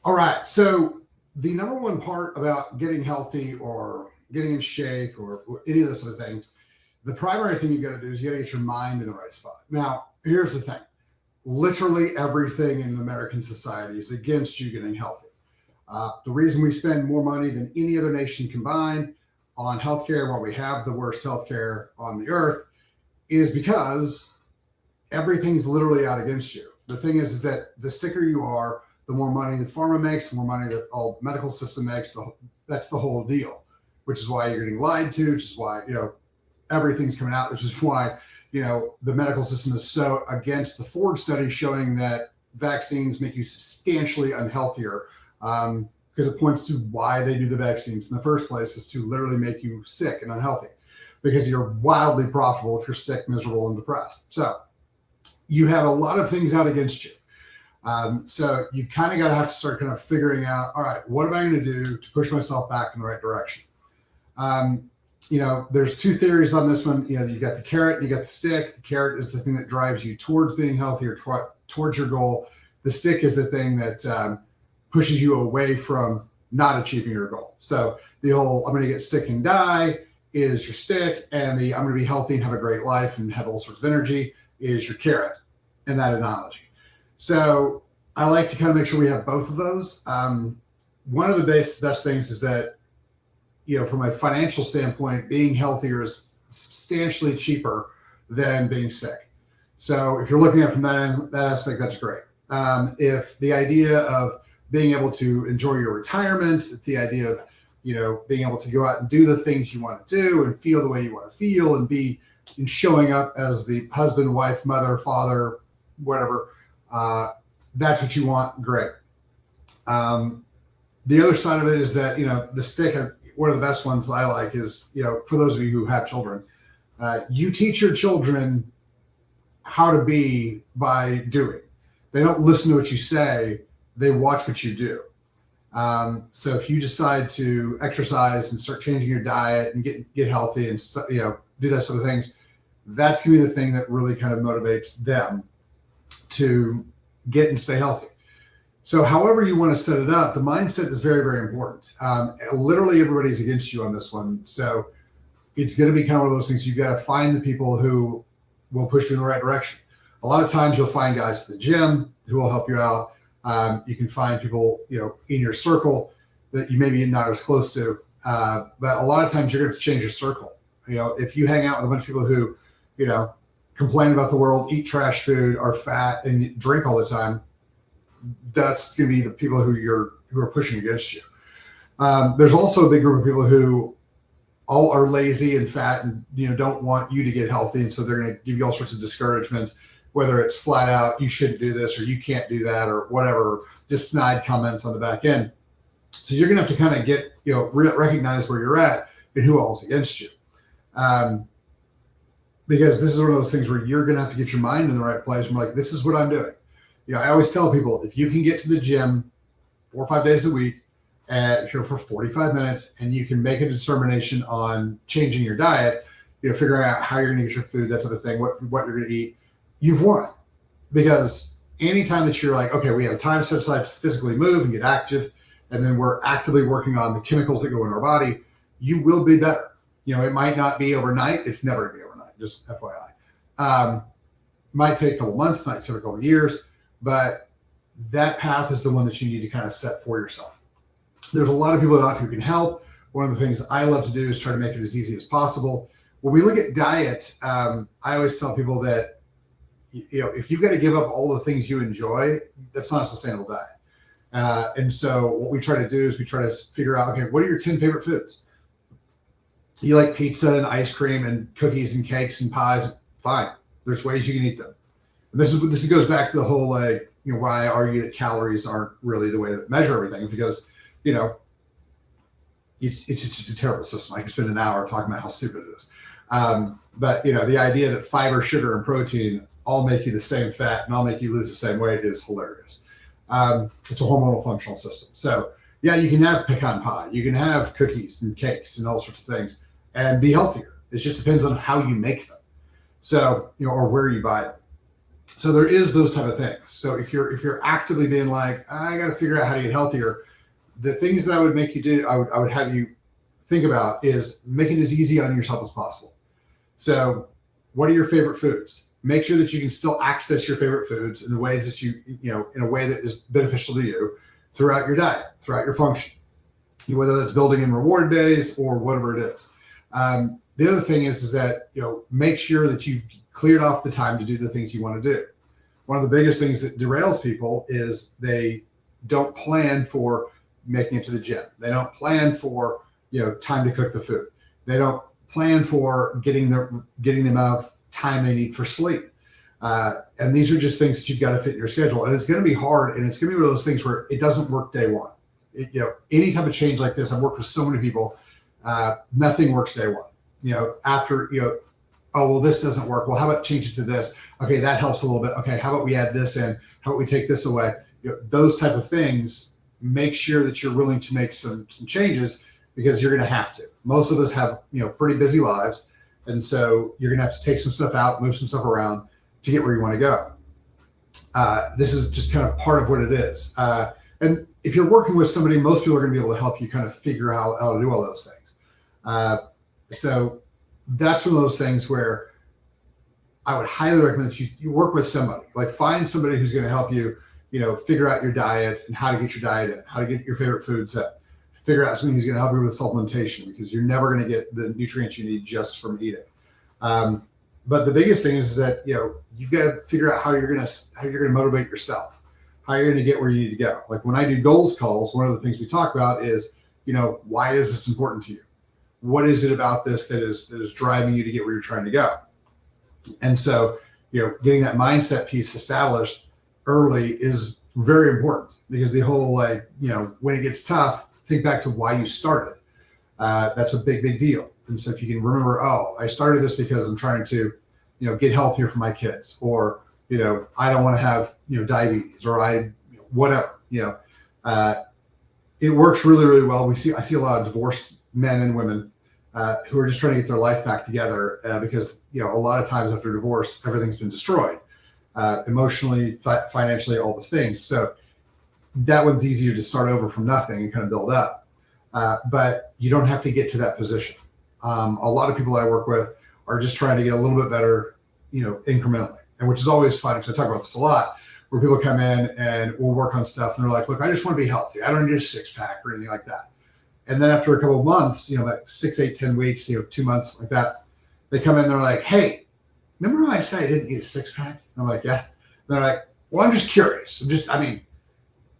All right. So the number one part about getting healthy or getting in shape or any of those sort of things, the primary thing you got to do is you got to get your mind in the right spot. Now, here's the thing. Literally everything in American society is against you getting healthy. The reason we spend more money than any other nation combined on healthcare, while we have the worst healthcare on the earth, is because everything's literally out against you. The thing is that the sicker you are, the more money the pharma makes, the more money that all the medical system makes. That's the whole deal, which is why you're getting lied to, which is why, everything's coming out, which is why, the medical system is so against the Ford study showing that vaccines make you substantially unhealthier, because it points to why they do the vaccines in the first place is to literally make you sick and unhealthy because you're wildly profitable if you're sick, miserable, and depressed. So you have a lot of things out against you. So you've kind of got to have to start kind of figuring out, all right, what am I going to do to push myself back in the right direction? There's two theories on this one. You've got the carrot and you got the stick. The carrot is the thing that drives you towards being healthy or towards your goal. The stick is the thing that pushes you away from not achieving your goal. So the whole I'm going to get sick and die is your stick, and the I'm going to be healthy and have a great life and have all sorts of energy is your carrot in that analogy. So I like to kind of make sure we have both of those. One of the best things is that, from a financial standpoint, being healthier is substantially cheaper than being sick. So if you're looking at it from that aspect, that's great. If the idea of being able to enjoy your retirement, the idea of, being able to go out and do the things you want to do and feel the way you want to feel and be and showing up as the husband, wife, mother, father, whatever, that's what you want, great. The other side of it is that, the stick, one of the best ones I like is, for those of you who have children, you teach your children how to be by doing. They don't listen to what you say, they watch what you do. So if you decide to exercise and start changing your diet and get healthy and, do that sort of things, that's going to be the thing that really kind of motivates them to get and stay healthy. So however you want to set it up, the mindset is very, very important. Literally everybody's against you on this one. So it's going to be kind of one of those things. You've got to find the people who will push you in the right direction. A lot of times you'll find guys at the gym who will help you out. You can find people, in your circle that you maybe not as close to. But a lot of times you're going to change your circle. If you hang out with a bunch of people who, complain about the world, eat trash food, are fat, and drink all the time, that's going to be the people who are pushing against you. There's also a big group of people who all are lazy and fat and don't want you to get healthy, and so they're going to give you all sorts of discouragement, whether it's flat out you shouldn't do this or you can't do that or whatever, just snide comments on the back end. So you're going to have to kind of get recognize where you're at and who all's against you. Because this is one of those things where you're going to have to get your mind in the right place. I'm like, this is what I'm doing. I always tell people, if you can get to the gym 4 or 5 days a week for 45 minutes and you can make a determination on changing your diet, figuring out how you're going to get your food, that type of thing, what you're going to eat, you've won. Because anytime that you're like, okay, we have time set aside to physically move and get active, and then we're actively working on the chemicals that go in our body, you will be better. It might not be overnight. It's never going to be overnight, just FYI. Might take a couple months, might take a couple years, but that path is the one that you need to kind of set for yourself. There's a lot of people out who can help. One of the things I love to do is try to make it as easy as possible. When we look at diet, I always tell people that, if you've got to give up all the things you enjoy, that's not a sustainable diet. And so what we try to do is we try to figure out, okay, what are your 10 favorite foods? You like pizza and ice cream and cookies and cakes and pies? Fine. There's ways you can eat them. And this goes back to the whole, why I argue that calories aren't really the way to measure everything, because, it's just a terrible system. I could spend an hour talking about how stupid it is. But the idea that fiber, sugar, and protein all make you the same fat and all make you lose the same weight is hilarious. It's a hormonal functional system. So yeah, you can have pecan pie, you can have cookies and cakes and all sorts of things and be healthier. It just depends on how you make them. So, or where you buy them. So there is those type of things. So if you're actively being like, I got to figure out how to get healthier, the things that I would make you do, I would have you think about is make it as easy on yourself as possible. So what are your favorite foods? Make sure that you can still access your favorite foods in the ways that in a way that is beneficial to you throughout your diet, throughout your function, whether that's building in reward days or whatever it is. The other thing is that, make sure that you've cleared off the time to do the things you want to do. One of the biggest things that derails people is they don't plan for making it to the gym. They don't plan for, time to cook the food. They don't plan for getting the amount of time they need for sleep. And these are just things that you've got to fit in your schedule. And it's going to be hard. And it's going to be one of those things where it doesn't work day one. Any type of change like this, I've worked with so many people, nothing works day one. After, oh, well, this doesn't work. Well, how about change it to this? Okay, that helps a little bit. Okay, how about we add this in? How about we take this away? Those type of things, make sure that you're willing to make some changes, because you're going to have to. Most of us have, pretty busy lives. And so you're going to have to take some stuff out, move some stuff around to get where you want to go. This is just kind of part of what it is. And if you're working with somebody, most people are going to be able to help you kind of figure out how to do all those things. So that's one of those things where I would highly recommend that you work with somebody. Like, find somebody who's going to help you, figure out your diet and how to get your diet in, how to get your favorite foods in. Figure out somebody who's going to help you with supplementation, because you're never going to get the nutrients you need just from eating. But the biggest thing is that, you've got to figure out how you're going to motivate yourself, how you're going to get where you need to go. Like, when I do goals calls, one of the things we talk about is, why is this important to you? What is it about this that is driving you to get where you're trying to go? And so, getting that mindset piece established early is very important, because the whole, when it gets tough, think back to why you started. That's a big, big deal. And so if you can remember, oh, I started this because I'm trying to, get healthier for my kids, or, I don't want to have, diabetes, or whatever, it works really, really well. I see a lot of divorced men and women who are just trying to get their life back together, because, a lot of times after divorce, everything's been destroyed, emotionally, financially, all the things. So that one's easier to start over from nothing and kind of build up. But you don't have to get to that position. A lot of people I work with are just trying to get a little bit better, incrementally, and which is always fun, because I talk about this a lot, where people come in and we'll work on stuff and they're like, look, I just want to be healthy. I don't need a 6-pack or anything like that. And then after a couple of months, like 6, 8, 10 weeks, 2 months like that, they come in and they're like, hey, remember how I said I didn't need a 6-pack? And I'm like, yeah. And they're like, well, I'm just curious.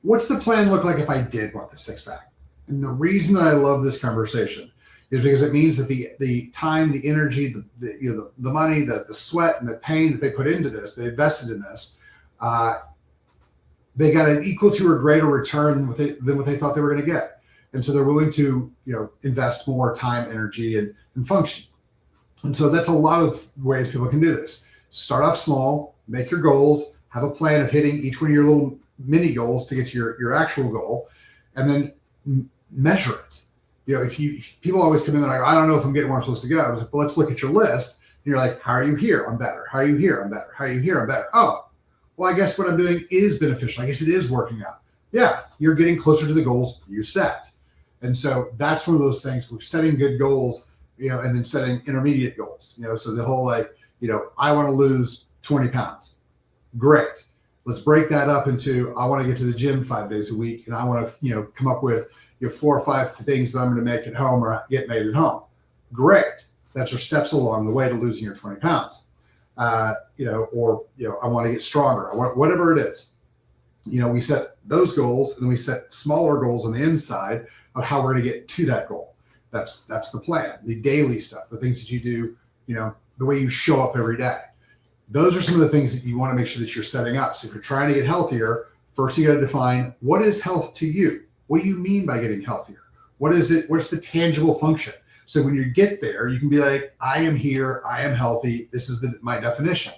What's the plan look like if I did want the 6-pack? And the reason that I love this conversation is because it means that the time, the energy, the money, the sweat and the pain that they put into this, they invested in this, they got an equal to or greater return than what they thought they were going to get. And so they're willing to, invest more time, energy, and function. And so that's a lot of ways people can do this. Start off small, make your goals, have a plan of hitting each one of your little mini goals to get to your actual goal, and then measure it. If people always come in and like, I don't know if I'm getting where I'm supposed to go. I was like, well, let's look at your list. And you're like, how are you here? I'm better. How are you here? I'm better. How are you here? I'm better. Oh, well, I guess what I'm doing is beneficial. I guess it is working out. Yeah, you're getting closer to the goals you set. And so that's one of those things. We're setting good goals, and then setting intermediate goals. So the whole I want to lose 20 pounds. Great. Let's break that up into, I want to get to the gym 5 days a week, and I want to, come up with 4 or 5 things that I'm going to make at home or get made at home. Great. That's your steps along the way to losing your 20 pounds. I want to get stronger. Whatever it is. We set those goals, and then we set smaller goals on the inside of how we're going to get to that goal. That's the plan, the daily stuff, the things that you do, the way you show up every day. Those are some of the things that you want to make sure that you're setting up. So if you're trying to get healthier, first you got to define, what is health to you? What do you mean by getting healthier? What is it? What's the tangible function? So when you get there, you can be like, I am here, I am healthy. This is my definition.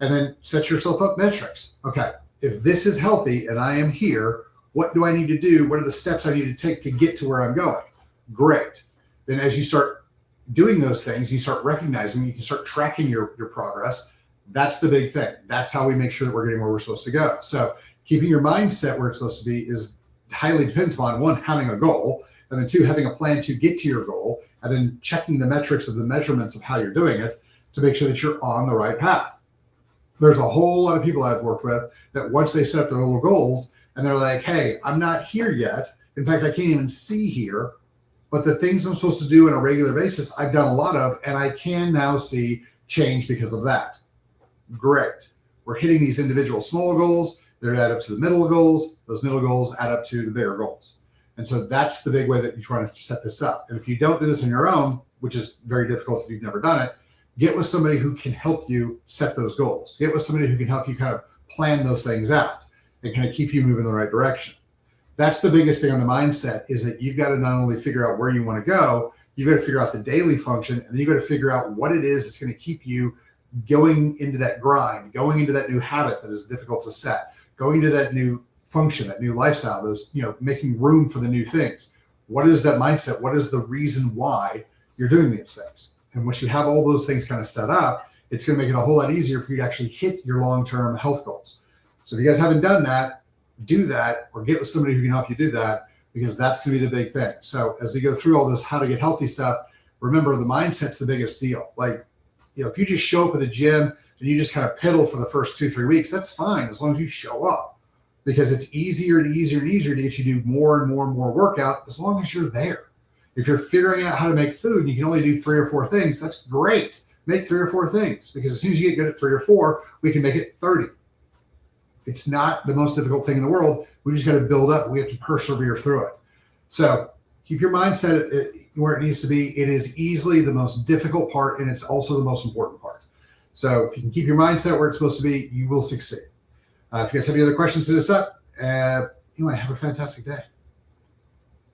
And then set yourself up metrics. Okay, if this is healthy and I am here, what do I need to do? What are the steps I need to take to get to where I'm going? Great. Then as you start doing those things, you start recognizing, you can start tracking your progress. That's the big thing. That's how we make sure that we're getting where we're supposed to go. So keeping your mindset where it's supposed to be is highly dependent upon, one, having a goal, and then two, having a plan to get to your goal, and then checking the metrics of the measurements of how you're doing it to make sure that you're on the right path. There's a whole lot of people I've worked with that once they set their little goals and they're like, hey, I'm not here yet. In fact, I can't even see here, but the things I'm supposed to do on a regular basis, I've done a lot of, and I can now see change because of that. Great. We're hitting these individual small goals. They add up to the middle goals. Those middle goals add up to the bigger goals. And so that's the big way that you try to set this up. And if you don't do this on your own, which is very difficult if you've never done it, get with somebody who can help you set those goals. Get with somebody who can help you kind of plan those things out and kind of keep you moving in the right direction. That's the biggest thing on the mindset, is that you've got to not only figure out where you want to go, you've got to figure out the daily function, and then you've got to figure out what it is that's going to keep you going into that grind, going into that new habit that is difficult to set, going to that new function, that new lifestyle, those, making room for the new things. What is that mindset? What is the reason why you're doing these things? And once you have all those things kind of set up, it's going to make it a whole lot easier for you to actually hit your long-term health goals. So if you guys haven't done that, do that, or get with somebody who can help you do that, because that's going to be the big thing. So as we go through all this how to get healthy stuff, remember the mindset's the biggest deal. Like, if you just show up at the gym and you just kind of piddle for the first 2-3 weeks, that's fine as long as you show up, because it's easier and easier and easier to get you to do more and more and more workout as long as you're there. If you're figuring out how to make food and you can only do 3 or 4 things, that's great. Make 3 or 4 things, because as soon as you get good at 3 or 4, we can make it 30. It's not the most difficult thing in the world. We just got to build up. We have to persevere through it. So keep your mindset where it needs to be. It is easily the most difficult part, and it's also the most important part. So if you can keep your mindset where it's supposed to be, you will succeed. If you guys have any other questions, hit us up. Have a fantastic day.